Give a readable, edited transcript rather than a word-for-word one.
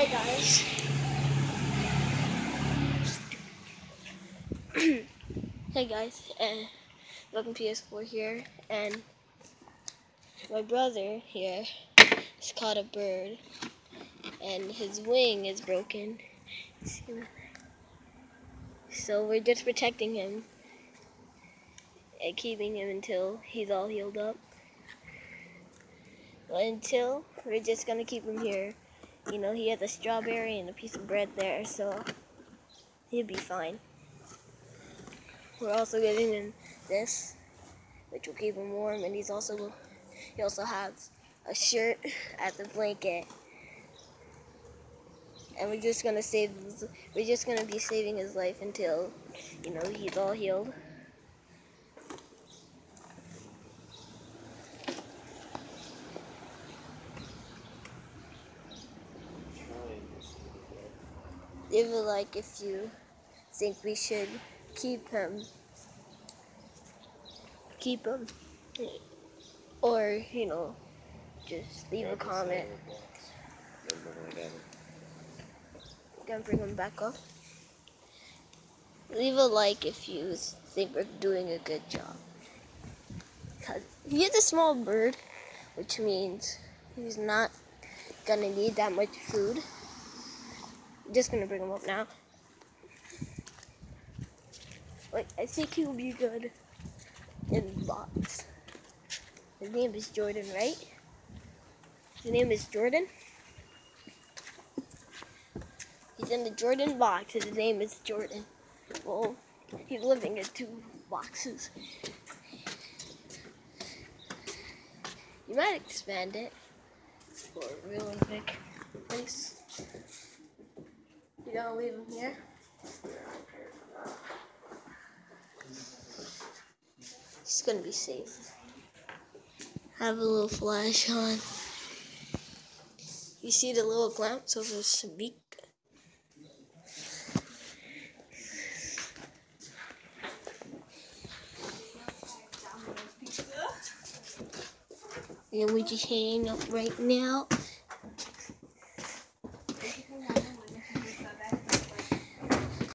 Hey guys. Hey guys, and welcome to PS4 here, and my brother here has caught a bird, and his wing is broken. So we're just protecting him and keeping him until he's all healed up. But until, we're just gonna keep him here. You know, he has a strawberry and a piece of bread there, so he'll be fine. We're also giving him this, which will keep him warm, and he also has a shirt as a blanket. And we're just gonna be saving his life until, you know, he's all healed. Leave a like if you think we should keep him, or you know, just leave a comment. Gonna bring him back up. Leave a like if you think we're doing a good job. Cause he is a small bird, which means he's not gonna need that much food. I'm just gonna bring him up now. Like, I think he will be good in the box. His name is Jordan, right? His name is Jordan. He's in the Jordan box, and his name is Jordan. Well, he's living in 2 boxes. You might expand it for a really big place. You gotta leave him here. He's gonna be safe. Have a little flash on. You see the little glance of his beak? And we're just hanging up right now.